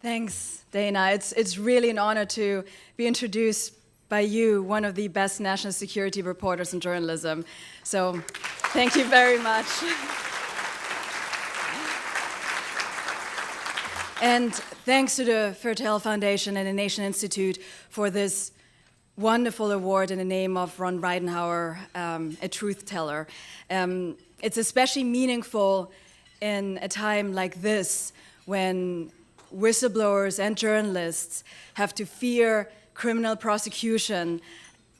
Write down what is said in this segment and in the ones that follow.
Thanks, Dana. It's really an honor to be introduced by you, one of the best national security reporters in journalism. So thank you very much. And thanks to the Fertel Foundation and the Nation Institute for this wonderful award in the name of Ron Ridenhour, a truth teller. It's especially meaningful in a time like this when whistleblowers and journalists have to fear criminal prosecution,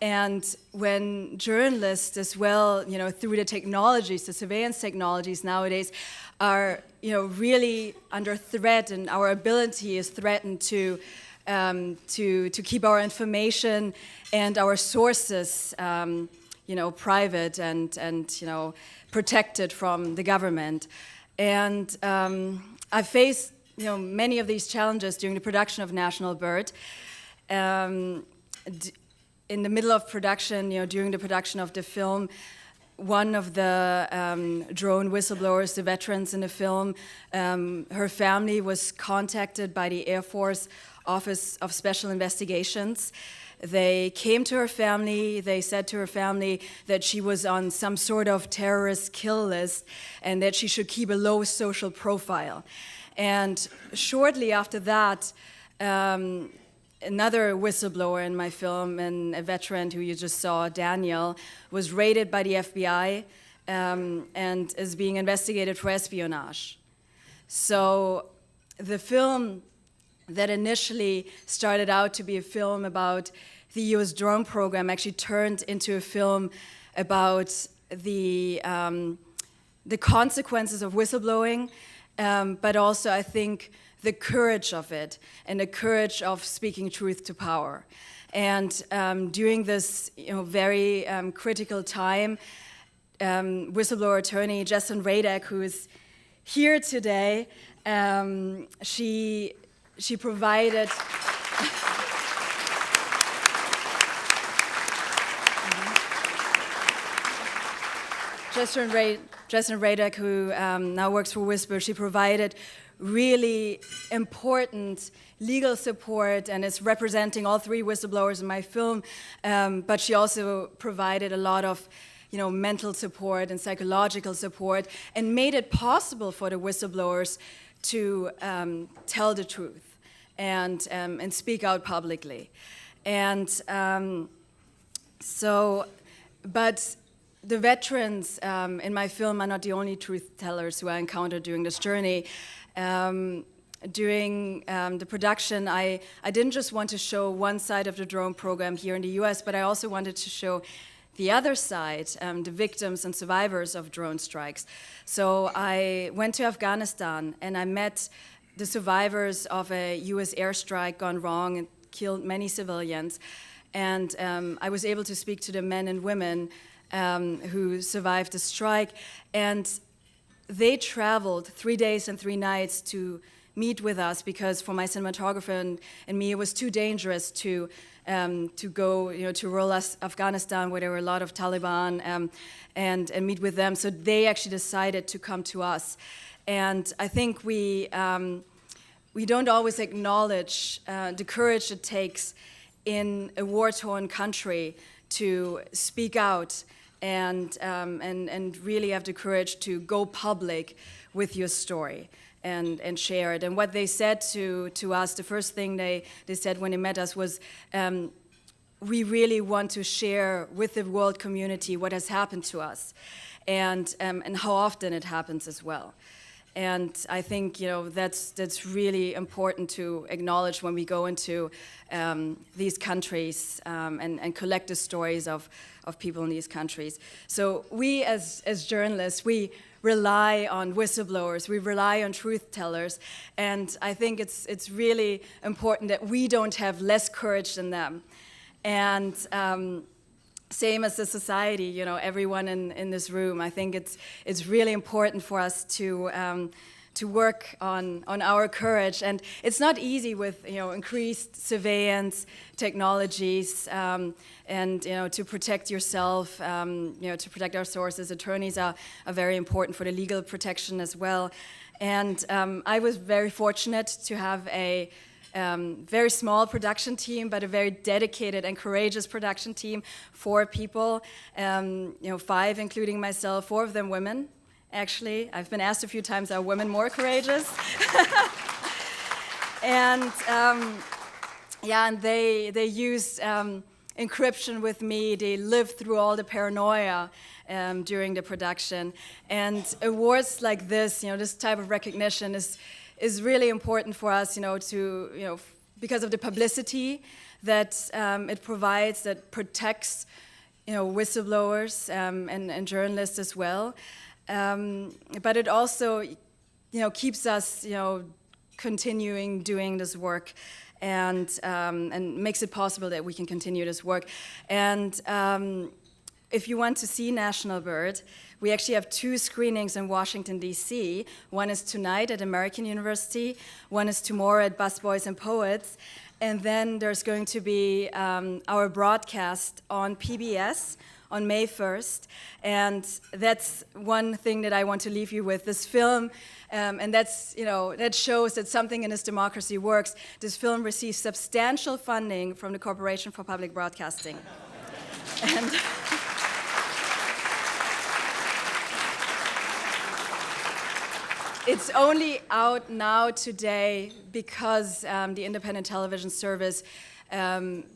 and when journalists as well, through the technologies, the surveillance technologies nowadays, are, really under threat, and our ability is threatened to keep our information and our sources, private and protected from the government. And I faced, many of these challenges during the production of National Bird. In the middle of production, during the production of the film, one of the drone whistleblowers, the veterans in the film, her family was contacted by the Air Force Office of Special Investigations. They came to her family, they said to her family that she was on some sort of terrorist kill list and that she should keep a low social profile. And shortly after that, another whistleblower in my film, and a veteran who you just saw, Daniel, was raided by the FBI and is being investigated for espionage. So the film that initially started out to be a film about the US drone program actually turned into a film about the consequences of whistleblowing, but also, I think, the courage of it and the courage of speaking truth to power. And during this very critical time, whistleblower attorney Jesselyn Radek, who is here today, she provided Jesselyn Radek, who now works for Whisper, she provided really important legal support and is representing all three whistleblowers in my film, but she also provided a lot of mental support and psychological support and made it possible for the whistleblowers to tell the truth and speak out publicly. And but the veterans in my film are not the only truth tellers who I encountered during this journey. During the production, I didn't just want to show one side of the drone program here in the US, but I also wanted to show the other side, the victims and survivors of drone strikes. So I went to Afghanistan and I met the survivors of a US airstrike gone wrong and killed many civilians. And I was able to speak to the men and women who survived the strike. And they traveled 3 days and 3 nights to meet with us because for my cinematographer and me, it was too dangerous to go, to rural Afghanistan where there were a lot of Taliban and meet with them. So they actually decided to come to us. And I think we don't always acknowledge the courage it takes in a war-torn country to speak out and really have the courage to go public with your story and share it. And what they said to us, the first thing they said when they met us was, we really want to share with the world community what has happened to us and how often it happens as well. And I think that's really important to acknowledge when we go into these countries and collect the stories of people in these countries. So we as journalists, we rely on whistleblowers, we rely on truth tellers, and I think it's really important that we don't have less courage than them. And same as the society, everyone in this room, I think it's really important for us to work on our courage. And it's not easy with increased surveillance technologies and to protect yourself, to protect our sources. Attorneys are very important for the legal protection as well. And I was very fortunate to have a very small production team, but a very dedicated and courageous production team. 4 people, 5 including myself, 4 of them women. Actually, I've been asked a few times, are women more courageous? And and they used encryption with me. They lived through all the paranoia during the production. And awards like this, this type of recognition is really important for us, because of the publicity that it provides, that protects, whistleblowers and journalists as well. But it also, keeps us, continuing doing this work, and makes it possible that we can continue this work. And if you want to see National Bird, we actually have 2 screenings in Washington, D.C. One is tonight at American University, one is tomorrow at Busboys and Poets, and then there's going to be our broadcast on PBS on May 1st, and that's one thing that I want to leave you with. This film, and that's, that shows that something in this democracy works. This film receives substantial funding from the Corporation for Public Broadcasting. And it's only out now today because the Independent Television Service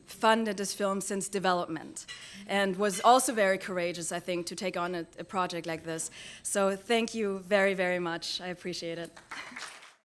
funded this film since development, and was also very courageous, I think, to take on a project like this. So thank you very, very much. I appreciate it.